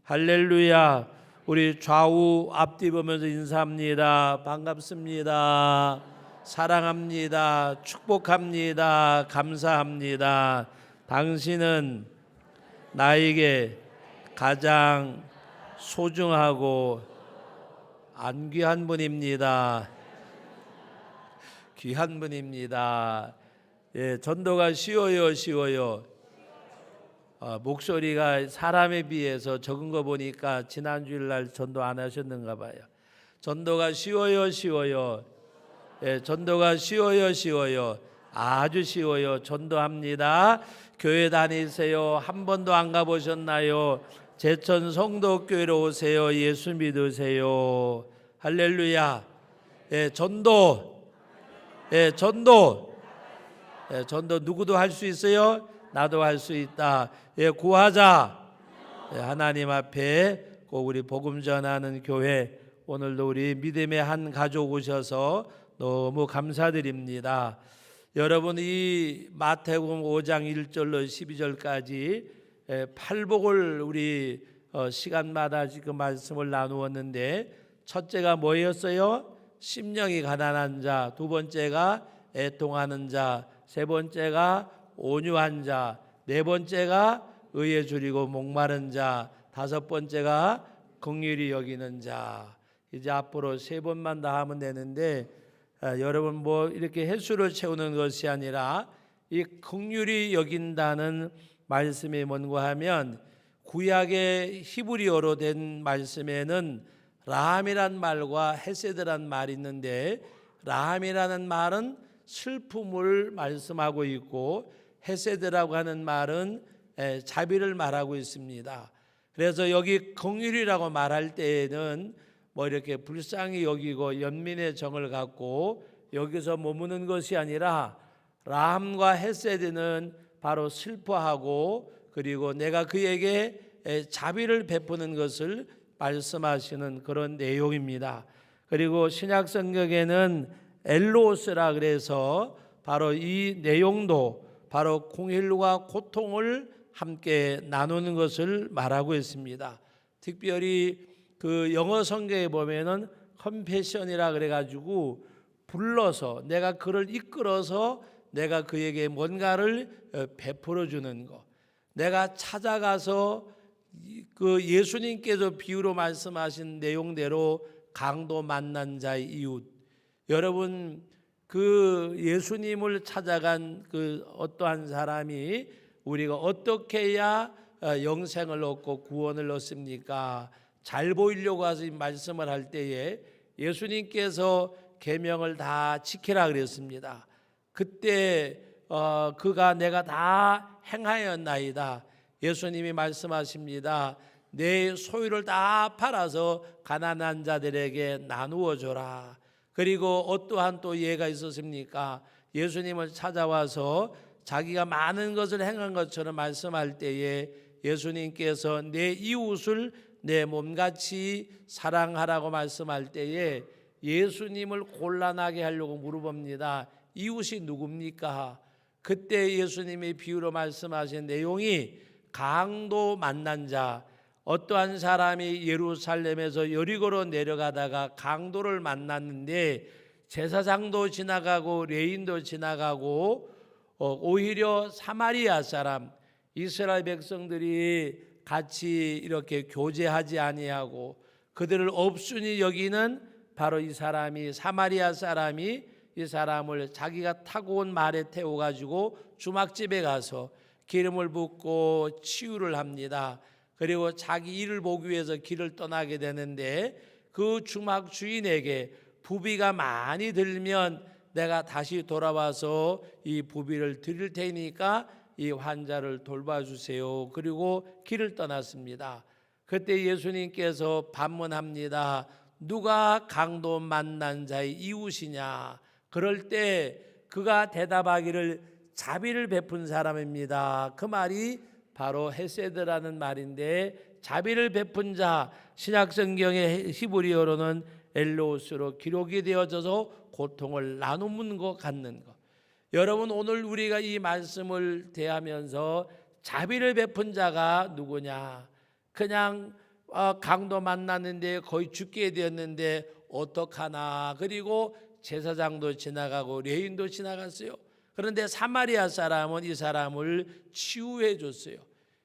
할렐루야. 우리 좌우 앞뒤 보면서 인사합니다. 반갑습니다. 사랑합니다. 축복합니다. 감사합니다. 당신은 나에게 가장 소중하고 안귀한 분입니다. 귀한 분입니다. 전도가 쉬워요. 목소리가 사람에 비해서 적은 거 보니까 지난 주일날 전도 안 하셨는가 봐요. 전도가 쉬워요. 전도가 쉬워요. 아주 쉬워요. 전도합니다. 교회 다니세요. 한 번도 안 가보셨나요? 제천 성도교회로 오세요. 예수 믿으세요. 할렐루야. 전도 누구도 할 수 있어요? 나도 할 수 있다. 구하자. 하나님 앞에 꼭 우리 복음 전하는 교회, 오늘도 우리 믿음의 한 가족 오셔서 너무 감사드립니다. 여러분, 이 마태복음 5장 1절로 12절까지 팔복을 우리 시간마다 지금 말씀을 나누었는데, 첫째가 뭐였어요? 심령이 가난한 자, 두 번째가 애통하는 자, 세 번째가 온유한 자, 네 번째가 의에 줄이고 목마른 자, 다섯 번째가 긍휼히 여기는 자. 이제 앞으로 세 번만 다 하면 되는데, 여러분 뭐 이렇게 횟수를 채우는 것이 아니라 이 긍휼히 여긴다는 말씀이 뭔가 하면, 구약의 히브리어로 된 말씀에는 라함이란 말과 헤세드란 말이 있는데, 라함이라는 말은 슬픔을 말씀하고 있고, 헤세드라고 하는 말은 자비를 말하고 있습니다. 그래서 여기 긍휼이라고 말할 때에는 뭐 이렇게 불쌍히 여기고 연민의 정을 갖고 여기서 머무는 것이 아니라, 라함과 헤세드는 바로 슬퍼하고 그리고 내가 그에게 자비를 베푸는 것을 말씀하시는 그런 내용입니다. 그리고 신약 성경에는 엘로스라 그래서 바로 이 내용도 바로 긍휼과 고통을 함께 나누는 것을 말하고 있습니다. 특별히 그 영어 성경에 보면은 컴패션이라 그래가지고 불러서 내가 그를 이끌어서 내가 그에게 뭔가를 베풀어 주는 것, 내가 찾아가서 그 예수님께서 비유로 말씀하신 내용대로 강도 만난 자의 이웃, 여러분 그 예수님을 찾아간 그 어떠한 사람이 우리가 어떻게 해야 영생을 얻고 구원을 얻습니까? 잘 보이려고 해서 말씀을 할 때에 예수님께서 계명을 다 지키라 그랬습니다. 그때 그가 내가 다 행하였나이다. 예수님이 말씀하십니다. 내 소유를 다 팔아서 가난한 자들에게 나누어 줘라. 그리고 어떠한 또 예가 있었습니까? 예수님을 찾아와서 자기가 많은 것을 행한 것처럼 말씀할 때에 예수님께서 내 이웃을 내 몸같이 사랑하라고 말씀할 때에 예수님을 곤란하게 하려고 물어봅니다. 이웃이 누굽니까? 그때 예수님이 비유로 말씀하신 내용이 강도 만난 자, 어떠한 사람이 예루살렘에서 여리고로 내려가다가 강도를 만났는데 제사장도 지나가고 레인도 지나가고 오히려 사마리아 사람, 이스라엘 백성들이 같이 이렇게 교제하지 아니하고 그들을 없으니 여기는 바로 이 사람이, 사마리아 사람이 이 사람을 자기가 타고 온 말에 태워가지고 주막집에 가서 기름을 붓고 치유를 합니다. 그리고 자기 일을 보기 위해서 길을 떠나게 되는데, 그 주막 주인에게 부비가 많이 들면 내가 다시 돌아와서 이 부비를 드릴 테니까 이 환자를 돌봐주세요. 그리고 길을 떠났습니다. 그때 예수님께서 반문합니다. 누가 강도 만난 자의 이웃이냐? 그럴 때 그가 대답하기를 자비를 베푼 사람입니다. 그 말이 바로 헤세드라는 말인데, 자비를 베푼 자, 신약 성경의 히브리어로는 엘로스로 기록이 되어져서 고통을 나누는 것 갖는 것. 여러분, 오늘 우리가 이 말씀을 대하면서 자비를 베푼 자가 누구냐? 그냥 강도 만났는데 거의 죽게 되었는데 어떡하나. 그리고 제사장도 지나가고 레인도 지나갔어요. 그런데 사마리아 사람은 이 사람을 치유해 줬어요.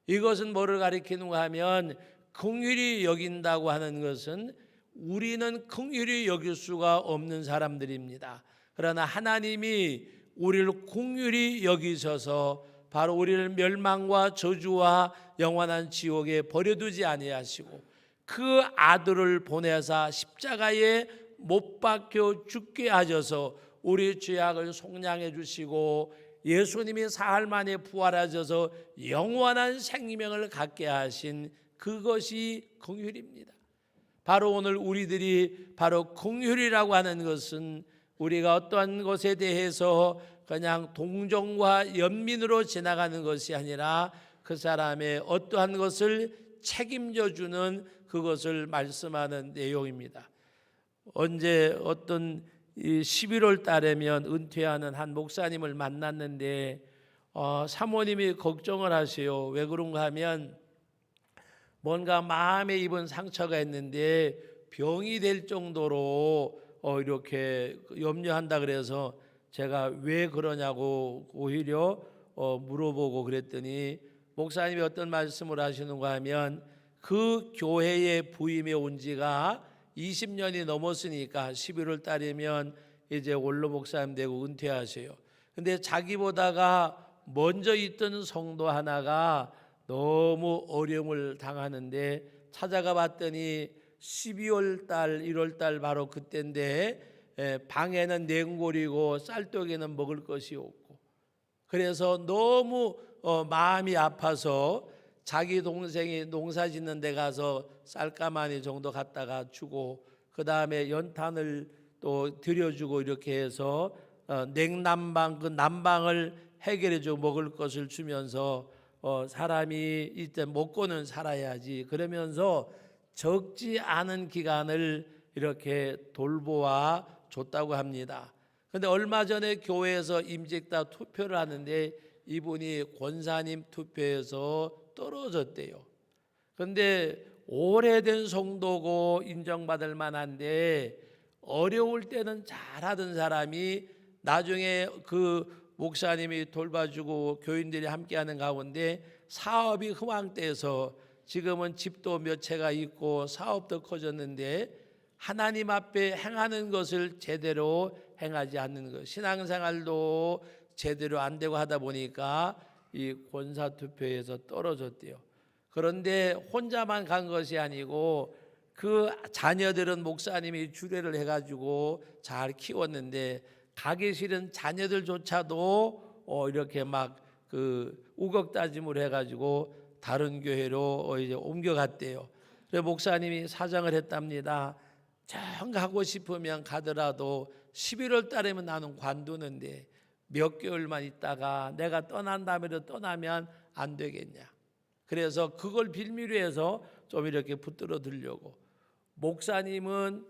이것은 뭐를 가리키는가 하면, 긍휼히 여긴다고 하는 것은 우리는 긍휼히 여길 수가 없는 사람들입니다. 그러나 하나님이 우리를 긍휼히 여기셔서 바로 우리를 멸망과 저주와 영원한 지옥에 버려두지 아니하시고 그 아들을 보내사 십자가에 못 박혀 죽게 하셔서 우리 죄악을 속량해 주시고 예수님이 사흘 만에 부활하셔서 영원한 생명을 갖게 하신 그것이 긍휼입니다. 바로 오늘 우리들이 바로 긍휼이라고 하는 것은 우리가 어떠한 것에 대해서 그냥 동정과 연민으로 지나가는 것이 아니라 그 사람의 어떠한 것을 책임져 주는 그것을 말씀하는 내용입니다. 언제 어떤 11월 달에면 은퇴하는 한 목사님을 만났는데 사모님이 걱정을 하세요. 왜 그런가 하면 뭔가 마음에 입은 상처가 있는데 병이 될 정도로 이렇게 염려한다. 그래서 제가 왜 그러냐고 오히려 물어보고 그랬더니 목사님이 어떤 말씀을 하시는가 하면, 그 교회에 부임해 온 지가 20년이 넘었으니까 11월 달이면 이제 원로 목사님 되고 은퇴하세요. 근데 자기보다가 먼저 있던 성도 하나가 너무 어려움을 당하는데 찾아가 봤더니 12월 달, 1월 달 바로 그때인데 방에는 냉골이고 쌀떡에는 먹을 것이 없고, 그래서 너무 마음이 아파서 자기 동생이 농사 짓는 데 가서 쌀가마니 정도 갖다가 주고 그 다음에 연탄을 또 들여주고 이렇게 해서 냉난방, 그 난방을 해결해주고 먹을 것을 주면서 사람이 이제 먹고는 살아야지 그러면서 적지 않은 기간을 이렇게 돌보아 줬다고 합니다. 그런데 얼마 전에 교회에서 임직다 투표를 하는데 이분이 권사님 투표에서 떨어졌대요. 그런데 오래된 성도고 인정받을 만한데 어려울 때는 잘하던 사람이 나중에 그 목사님이 돌봐주고 교인들이 함께하는 가운데 사업이 흐망돼서 지금은 집도 몇 채가 있고 사업도 커졌는데 하나님 앞에 행하는 것을 제대로 행하지 않는 것, 신앙생활도 제대로 안 되고 하다 보니까 이 권사투표에서 떨어졌대요. 그런데 혼자만 간 것이 아니고 그 자녀들은 목사님이 주례를 해가지고 잘 키웠는데 가기 싫은 자녀들조차도 이렇게 막 그 우걱다짐을 해가지고 다른 교회로 이제 옮겨갔대요. 그래서 목사님이 사정을 했답니다. 정 가고 싶으면 가더라도 11월 달에면 나는 관두는데 몇 개월만 있다가 내가 떠난다면 떠나면 안 되겠냐. 그래서 그걸 빌미로 해서 좀 이렇게 붙들어 들려고. 목사님은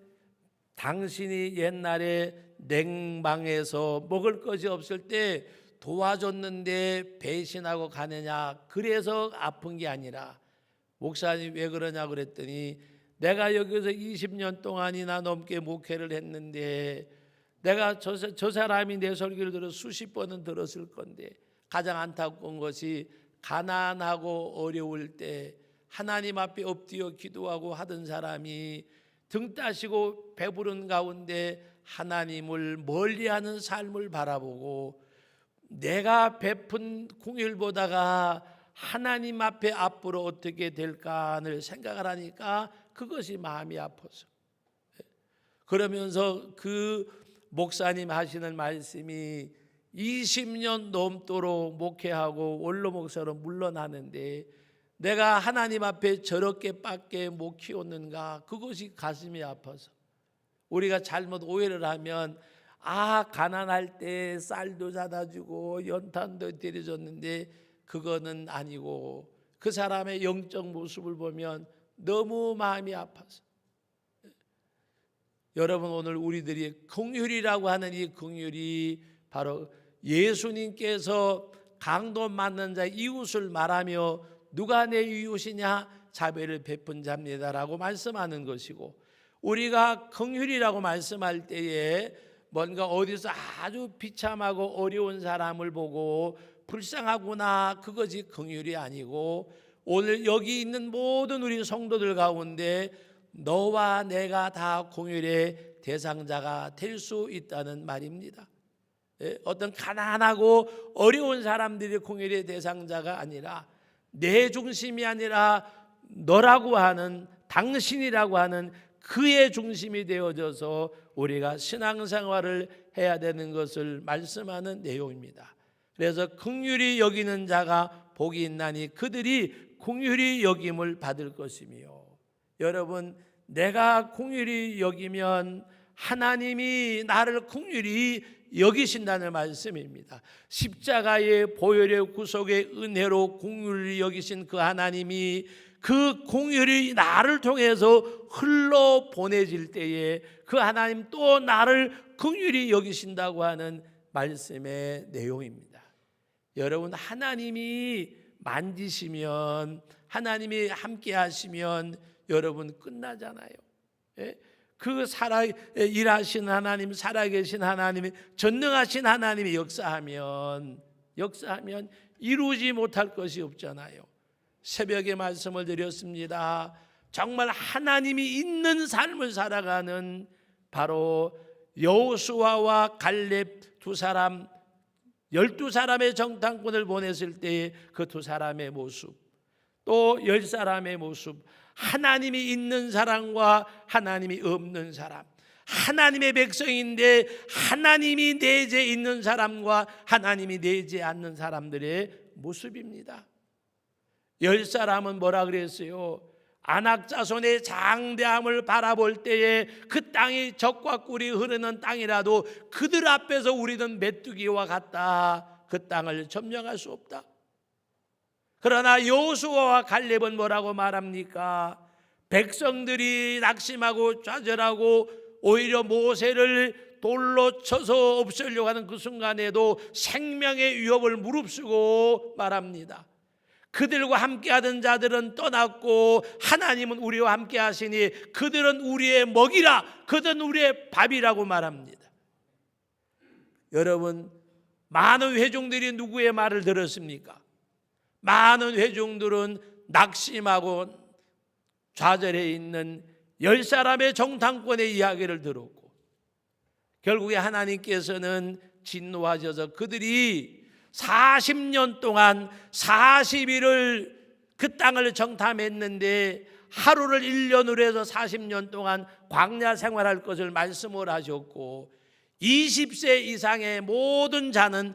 당신이 옛날에 냉방에서 먹을 것이 없을 때 도와줬는데 배신하고 가느냐, 그래서 아픈 게 아니라, 목사님 왜 그러냐 그랬더니 내가 여기서 20년 동안이나 넘게 목회를 했는데 내가 저 사람이 내 설교를 들어 수십 번은 들었을 건데 가장 안타까운 것이 가난하고 어려울 때 하나님 앞에 엎드려 기도하고 하던 사람이 등 따시고 배부른 가운데 하나님을 멀리하는 삶을 바라보고 내가 베푼 궁일보다가 하나님 앞에 앞으로 어떻게 될까를 생각을 하니까 그것이 마음이 아파서, 그러면서 그 목사님 하시는 말씀이 20년 넘도록 목회하고 원로 목사로 물러나는데 내가 하나님 앞에 저렇게밖에 못 키웠는가, 그것이 가슴이 아파서. 우리가 잘못 오해를 하면 가난할 때 쌀도 사다 주고 연탄도 데려줬는데 그거는 아니고 그 사람의 영적 모습을 보면 너무 마음이 아파서. 여러분, 오늘 우리들이 긍휼이라고 하는 이 긍휼이 바로 예수님께서 강도 맞는 자 이웃을 말하며 누가 내 이웃이냐, 자비를 베푼 자입니다라고 말씀하는 것이고, 우리가 긍휼이라고 말씀할 때에 뭔가 어디서 아주 비참하고 어려운 사람을 보고 불쌍하구나, 그것이 긍휼이 아니고, 오늘 여기 있는 모든 우리 성도들 가운데 너와 내가 다 긍휼의 대상자가 될 수 있다는 말입니다. 어떤 가난하고 어려운 사람들이 긍휼의 대상자가 아니라, 내 중심이 아니라 너라고 하는, 당신이라고 하는 그의 중심이 되어져서 우리가 신앙생활을 해야 되는 것을 말씀하는 내용입니다. 그래서 긍휼히 여기는 자가 복이 있나니 그들이 긍휼히 여김을 받을 것이며, 여러분, 내가 긍휼히 여기면 하나님이 나를 긍휼히 여기신다는 말씀입니다. 십자가의 보혈의 구속의 은혜로 긍휼히 여기신 그 하나님이 그 긍휼이 나를 통해서 흘러 보내질 때에 그 하나님 또 나를 긍휼히 여기신다고 하는 말씀의 내용입니다. 여러분, 하나님이 만지시면, 하나님이 함께 하시면 여러분 끝나잖아요. 그 일하신 하나님, 살아계신 하나님이, 전능하신 하나님이 역사하면 이루지 못할 것이 없잖아요. 새벽에 말씀을 드렸습니다. 정말 하나님이 있는 삶을 살아가는 바로 여호수아와 갈렙 두 사람, 12사람의 정탐꾼을 보냈을 때의 그 두 사람의 모습, 또 10사람의 모습, 하나님이 있는 사람과 하나님이 없는 사람, 하나님의 백성인데 하나님이 내재 있는 사람과 하나님이 내재 않는 사람들의 모습입니다. 10사람은 뭐라 그랬어요? 아낙 자손의 장대함을 바라볼 때에 그 땅이 적과 꿀이 흐르는 땅이라도 그들 앞에서 우리는 메뚜기와 같다, 그 땅을 점령할 수 없다. 그러나 여호수아와 갈렙은 뭐라고 말합니까? 백성들이 낙심하고 좌절하고 오히려 모세를 돌로 쳐서 없애려고 하는 그 순간에도 생명의 위협을 무릅쓰고 말합니다. 그들과 함께하던 자들은 떠났고 하나님은 우리와 함께 하시니 그들은 우리의 먹이라, 그들은 우리의 밥이라고 말합니다. 여러분, 많은 회중들이 누구의 말을 들었습니까? 많은 회중들은 낙심하고 좌절해 있는 10사람의 정탐꾼의 이야기를 들었고, 결국에 하나님께서는 진노하셔서 그들이 40년 동안 40일을 그 땅을 정탐했는데 하루를 1년으로 해서 40년 동안 광야 생활할 것을 말씀을 하셨고, 20세 이상의 모든 자는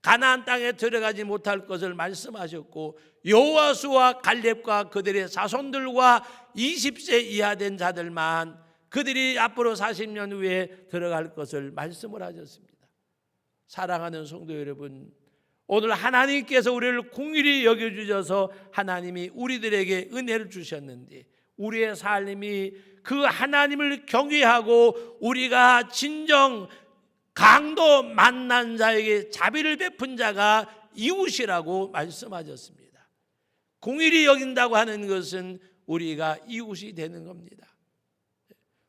가나안 땅에 들어가지 못할 것을 말씀하셨고, 여호수아와 갈렙과 그들의 자손들과 20세 이하 된 자들만 그들이 앞으로 40년 후에 들어갈 것을 말씀을 하셨습니다. 사랑하는 성도 여러분, 오늘 하나님께서 우리를 긍휼히 여겨주셔서 하나님이 우리들에게 은혜를 주셨는데, 우리의 삶이 그 하나님을 경외하고 우리가 진정 강도 만난 자에게 자비를 베푼 자가 이웃이라고 말씀하셨습니다. 긍휼히 여긴다고 하는 것은 우리가 이웃이 되는 겁니다.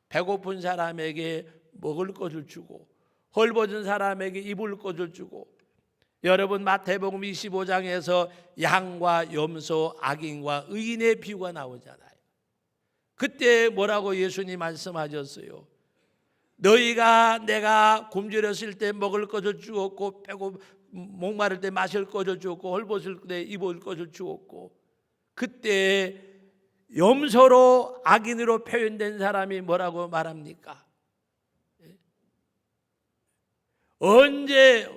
배고픈 사람에게 먹을 것을 주고, 헐벗은 사람에게 입을 것을 주고, 여러분, 마태복음 25장에서 양과 염소, 악인과 의인의 비유가 나오잖아요. 그때 뭐라고 예수님 말씀하셨어요? 너희가 내가 굶주렸을 때 먹을 것을 주었고, 목마를 때 마실 것을 주었고, 헐벗을 때 입을 것을 주었고, 그때 염소로 악인으로 표현된 사람이 뭐라고 말합니까? 언제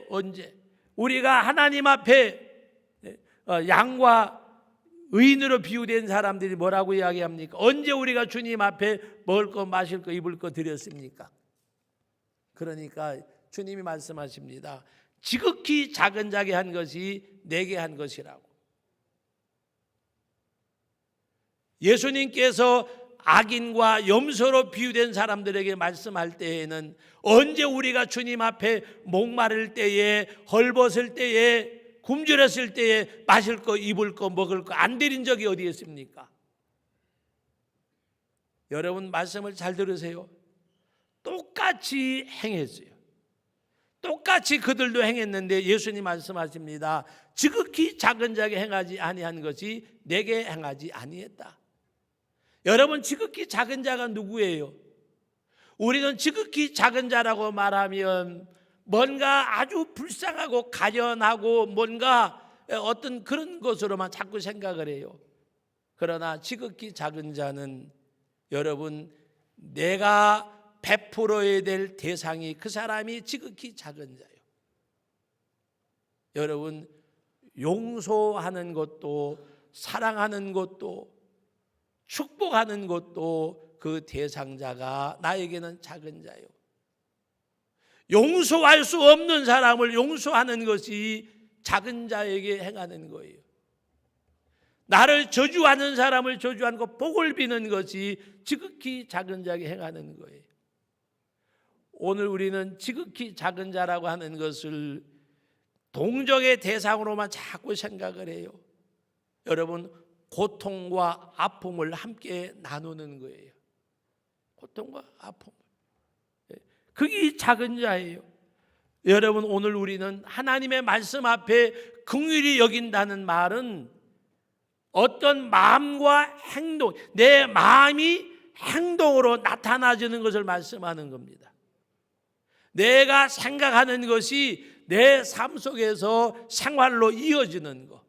우리가 하나님 앞에 양과 의인으로 비유된 사람들이 뭐라고 이야기합니까? 언제 우리가 주님 앞에 먹을 것, 마실 것, 입을 것 드렸습니까? 그러니까 주님이 말씀하십니다. 지극히 작은 자게 한 것이 내게 한 것이라고. 예수님께서 악인과 염소로 비유된 사람들에게 말씀할 때에는 언제 우리가 주님 앞에 목마를 때에, 헐벗을 때에, 굶주렸을 때에 마실 거, 입을 거, 먹을 거 안 드린 적이 어디 있습니까? 여러분 말씀을 잘 들으세요. 똑같이 행했어요. 똑같이 그들도 행했는데 예수님 말씀하십니다. 지극히 작은 자에게 행하지 아니한 것이 내게 행하지 아니했다. 여러분, 지극히 작은 자가 누구예요? 우리는 지극히 작은 자라고 말하면 뭔가 아주 불쌍하고 가련하고 뭔가 어떤 그런 것으로만 자꾸 생각을 해요. 그러나 지극히 작은 자는 여러분, 내가 베풀어야 될 대상이 그 사람이 지극히 작은 자예요. 여러분, 용서하는 것도 사랑하는 것도 축복하는 것도 그 대상자가 나에게는 작은 자예요. 용서할 수 없는 사람을 용서하는 것이 작은 자에게 행하는 거예요. 나를 저주하는 사람을 저주하는 것, 복을 비는 것이 지극히 작은 자에게 행하는 거예요. 오늘 우리는 지극히 작은 자라고 하는 것을 동정의 대상으로만 자꾸 생각을 해요. 여러분, 고통과 아픔을 함께 나누는 거예요. 고통과 아픔. 그게 작은 자예요. 여러분, 오늘 우리는 하나님의 말씀 앞에 긍휼히 여긴다는 말은 어떤 마음과 행동, 내 마음이 행동으로 나타나지는 것을 말씀하는 겁니다. 내가 생각하는 것이 내 삶 속에서 생활로 이어지는 것.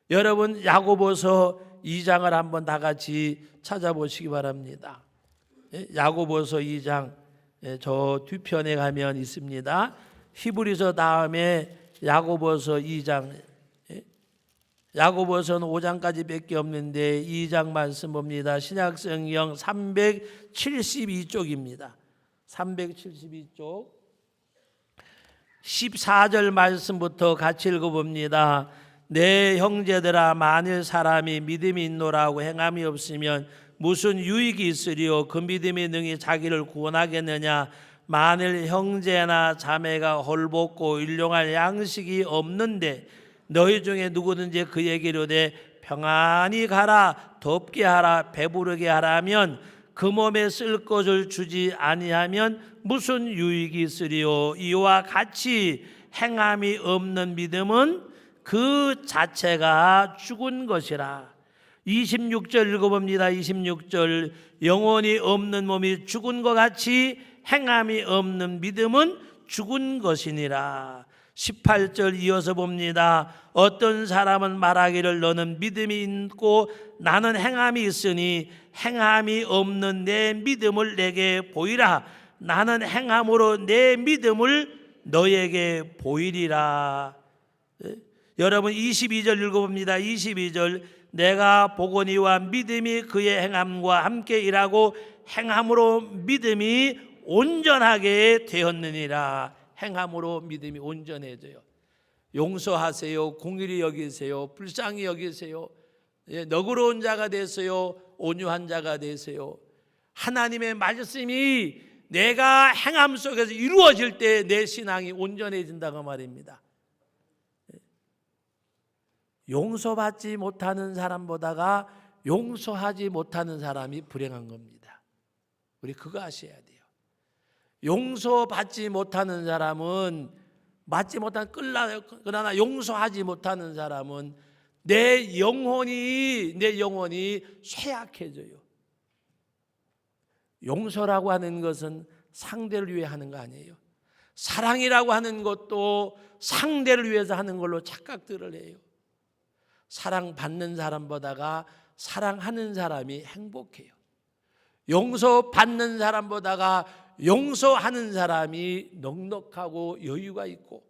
여러분, 야고보서 2장을 한번 다 같이 찾아보시기 바랍니다. 야고보서 2장 저 뒤편에 가면 있습니다. 히브리서 다음에 야고보서 2장. 야고보서는 5장까지 밖에 없는데 2장 말씀 봅니다. 신약성경 372쪽입니다. 372쪽 14절 말씀부터 같이 읽어봅니다. 내 형제들아, 만일 사람이 믿음이 있노라고 행함이 없으면 무슨 유익이 있으리요? 그 믿음이 능히 자기를 구원하겠느냐? 만일 형제나 자매가 헐벗고 일용할 양식이 없는데 너희 중에 누구든지 그에게 이르되 평안히 가라, 덥게 하라, 배부르게 하라면 그 몸에 쓸 것을 주지 아니하면 무슨 유익이 있으리요? 이와 같이 행함이 없는 믿음은 그 자체가 죽은 것이라. 26절 읽어봅니다. 26절 영혼이 없는 몸이 죽은 것 같이 행함이 없는 믿음은 죽은 것이니라. 18절 이어서 봅니다. 어떤 사람은 말하기를 너는 믿음이 있고 나는 행함이 있으니 행함이 없는 내 믿음을 내게 보이라. 나는 행함으로 내 믿음을 너에게 보이리라. 여러분 22절 읽어봅니다. 22절 내가 보거니와 믿음이 그의 행함과 함께 일하고 행함으로 믿음이 온전하게 되었느니라. 행함으로 믿음이 온전해져요. 용서하세요. 공의를 여기세요. 불쌍히 여기세요. 너그러운 자가 되세요. 온유한 자가 되세요. 하나님의 말씀이 내가 행함 속에서 이루어질 때 내 신앙이 온전해진다고 말입니다. 용서받지 못하는 사람보다가 용서하지 못하는 사람이 불행한 겁니다. 우리 그거 아셔야 돼요. 용서받지 못하는 사람은 맞지 못한 끌나요. 그러나 용서하지 못하는 사람은 내 영혼이 쇠약해져요. 용서라고 하는 것은 상대를 위해 하는 거 아니에요. 사랑이라고 하는 것도 상대를 위해서 하는 걸로 착각들을 해요. 사랑받는 사람보다가 사랑하는 사람이 행복해요. 용서받는 사람보다가 용서하는 사람이 넉넉하고 여유가 있고.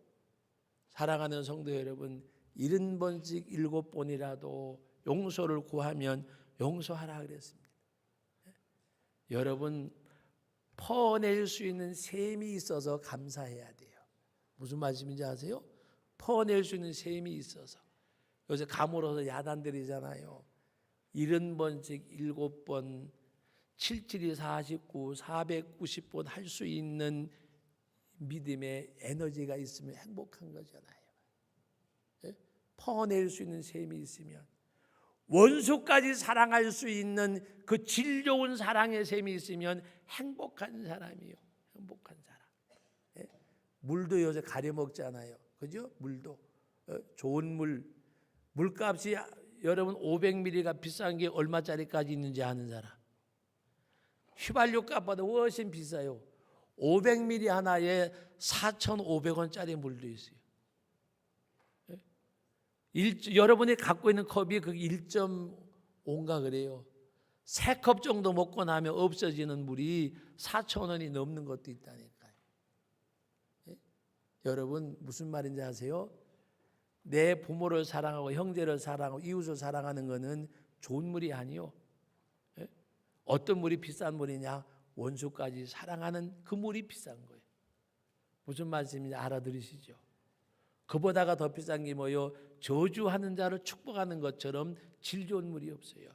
사랑하는 성도 여러분, 70번씩 7번이라도 용서를 구하면 용서하라 그랬습니다. 여러분, 퍼낼 수 있는 셈이 있어서 감사해야 돼요. 무슨 말씀인지 아세요? 퍼낼 수 있는 셈이 있어서. 요새 감으로서 야단들이잖아요. 70번씩 7번 772 49 490번 할 수 있는 믿음의 에너지가 있으면 행복한 거잖아요. 퍼낼 수 있는 셈이 있으면. 원수까지 사랑할 수 있는 그 질 좋은 사랑의 셈이 있으면 행복한 사람이요. 행복한 사람. 예? 물도 요새 가려 먹잖아요. 그죠? 물도. 좋은 물값이 여러분 500ml가 비싼 게 얼마짜리까지 있는지 아는 사람? 휘발유 값보다 훨씬 비싸요. 500ml 하나에 4,500원짜리 물도 있어요. 여러분이 갖고 있는 컵이 그 1.5인가 그래요. 3컵 정도 먹고 나면 없어지는 물이 4,000원이 넘는 것도 있다니까요. 여러분 무슨 말인지 아세요? 내 부모를 사랑하고 형제를 사랑하고 이웃을 사랑하는 것은 좋은 물이 아니요. 어떤 물이 비싼 물이냐? 원수까지 사랑하는 그 물이 비싼 거예요. 무슨 말씀인지 알아들으시죠? 그보다가 더 비싼 게 뭐요? 저주하는 자를 축복하는 것처럼 질 좋은 물이 없어요.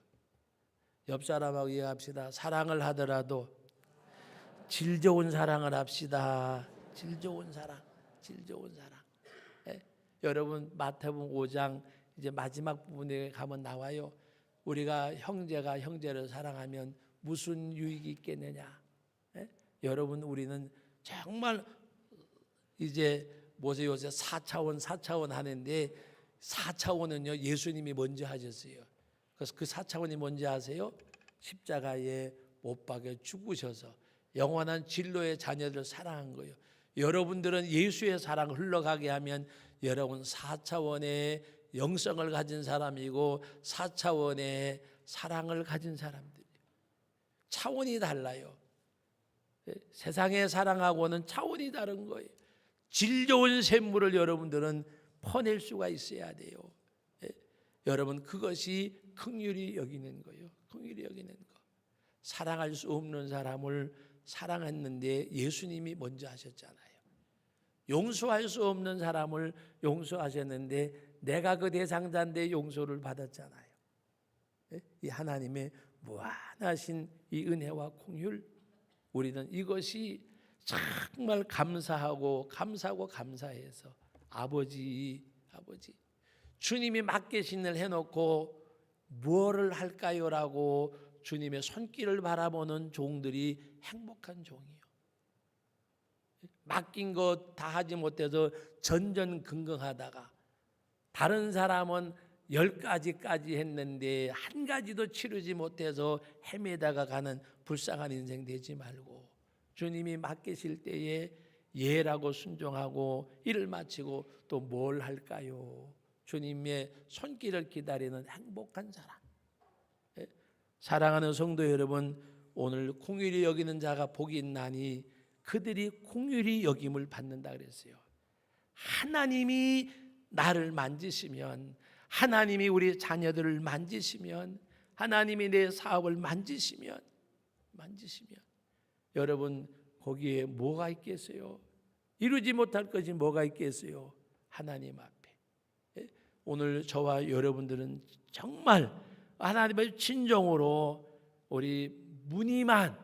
옆 사람하고 이해합시다. 사랑을 하더라도 질 좋은 사랑을 합시다. 질 좋은 사랑, 질 좋은 사랑. 여러분 마태복음 5장 이제 마지막 부분에 가면 나와요. 우리가 형제가 형제를 사랑하면 무슨 유익이 있겠느냐? 여러분 우리는 정말 이제 뭐죠? 요새 4차원 하는데 4차원은요 예수님이 먼저 하셨어요. 그래서 그 4차원이 뭔지 아세요? 십자가에 못 박여 죽으셔서 영원한 진로의 자녀들을 사랑한 거예요. 여러분들은 예수의 사랑을 흘러가게 하면 여러분 4차원의 영성을 가진 사람이고 4차원의 사랑을 가진 사람들이에요. 차원이 달라요. 세상의 사랑하고는 차원이 다른 거예요. 질 좋은 샘물을 여러분들은 퍼낼 수가 있어야 돼요. 여러분 그것이 긍휼히 여기는 거예요. 긍휼히 여기는 거. 사랑할 수 없는 사람을 사랑했는데 예수님이 먼저 하셨잖아요. 용서할 수 없는 사람을 용서하셨는데 내가 그 대상자인데 용서를 받았잖아요. 이 하나님의 무한하신 이 은혜와 긍휼, 우리는 이것이 정말 감사하고 감사해서 아버지 주님이 맡기신을 해놓고 무엇을 할까요라고 주님의 손길을 바라보는 종들이 행복한 종이요. 맡긴 것 다 하지 못해서 전전긍긍하다가 다른 사람은 10가지까지 했는데 한 가지도 치르지 못해서 헤매다가 가는 불쌍한 인생 되지 말고 주님이 맡기실 때에 예라고 순종하고 일을 마치고 또 뭘 할까요? 주님의 손길을 기다리는 행복한 사람. 사랑하는 성도 여러분, 오늘 긍휼히 여기는 자가 복이 있나니 그들이 긍휼히 여김을 받는다 그랬어요. 하나님이 나를 만지시면, 하나님이 우리 자녀들을 만지시면, 하나님이 내 사업을 만지시면 여러분 거기에 뭐가 있겠어요? 이루지 못할 것이 뭐가 있겠어요? 하나님 앞에. 오늘 저와 여러분들은 정말 하나님의 친정으로 우리 무늬만.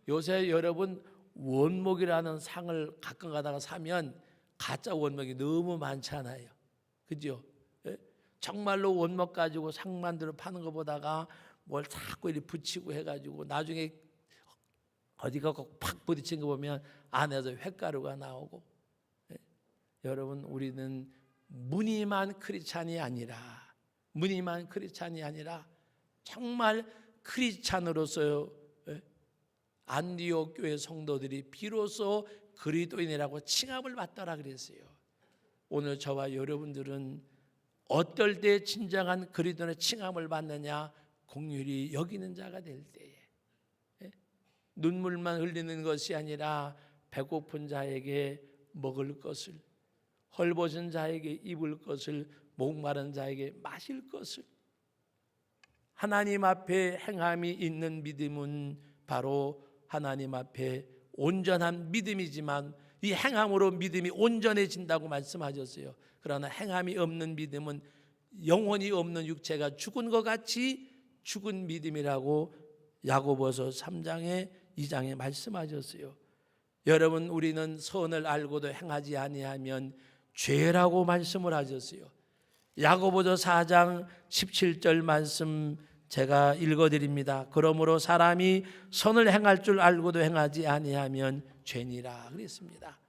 요새 여러분 원목이라는 상을 가끔 가다가 사면 가짜 원목이 너무 많잖아요. 그죠? 정말로 원목 가지고 상 만들어 파는 것보다가 뭘 자꾸 이렇게 붙이고 해가지고 나중에 어디가 팍 부딪힌 거 보면 안에서 횟가루가 나오고. 여러분 우리는 무늬만 크리스찬이 아니라 정말 크리스찬으로서 안디옥 교회 성도들이 비로소 그리스도인이라고 칭함을 받더라 그랬어요. 오늘 저와 여러분들은 어떨 때 진정한 그리스도인의 칭함을 받느냐? 긍휼히 여기는 자가 될 때에. 눈물만 흘리는 것이 아니라 배고픈 자에게 먹을 것을, 헐벗은 자에게 입을 것을, 목마른 자에게 마실 것을. 하나님 앞에 행함이 있는 믿음은 바로 하나님 앞에 온전한 믿음이지만 이 행함으로 믿음이 온전해진다고 말씀하셨어요. 그러나 행함이 없는 믿음은 영혼이 없는 육체가 죽은 것 같이 죽은 믿음이라고 야고보서 3장에 2장에 말씀하셨어요. 여러분 우리는 선을 알고도 행하지 아니하면 죄라고 말씀을 하셨어요. 야고보서 4장 17절 말씀 제가 읽어드립니다. 그러므로 사람이 선을 행할 줄 알고도 행하지 아니하면 죄니라 그랬습니다.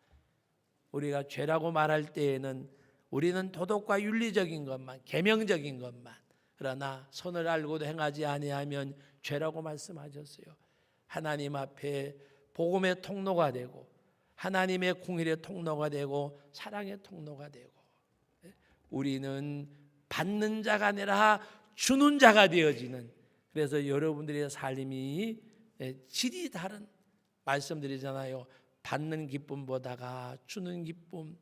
우리가 죄라고 말할 때에는 우리는 도덕과 윤리적인 것만, 계명적인 것만, 그러나 선을 알고도 행하지 아니하면 죄라고 말씀하셨어요. 하나님 앞에 복음의 통로가 되고 하나님의 공의의 통로가 되고 사랑의 통로가 되고, 우리는 받는 자가 아니라 주는 자가 되어지는, 그래서 여러분들의 삶이 질이 다른, 말씀드리잖아요. 받는 기쁨보다가 주는 기쁨,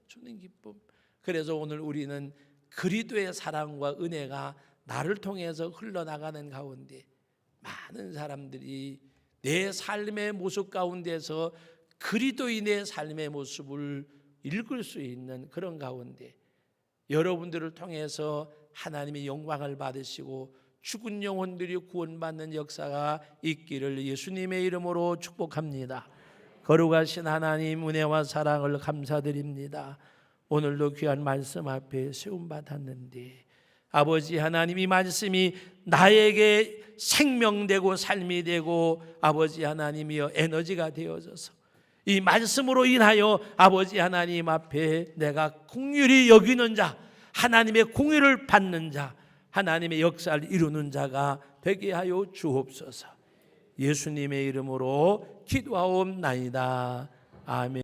주는 기쁨. 그래서 오늘 우리는 그리스도의 사랑과 은혜가 나를 통해서 흘러나가는 가운데 많은 사람들이 내 삶의 모습 가운데서 그리스도인의 삶의 모습을 읽을 수 있는 그런 가운데 여러분들을 통해서 하나님의 영광을 받으시고 죽은 영혼들이 구원받는 역사가 있기를 예수님의 이름으로 축복합니다. 거룩하신 하나님 은혜와 사랑을 감사드립니다. 오늘도 귀한 말씀 앞에 세움받았는데 아버지 하나님, 이 말씀이 나에게 생명되고 삶이 되고 아버지 하나님이여 에너지가 되어져서 이 말씀으로 인하여 아버지 하나님 앞에 내가 긍휼히 여기는 자, 하나님의 공의를 받는 자, 하나님의 역사를 이루는 자가 되게 하여 주옵소서. 예수님의 이름으로 기도하옵나이다. 아멘.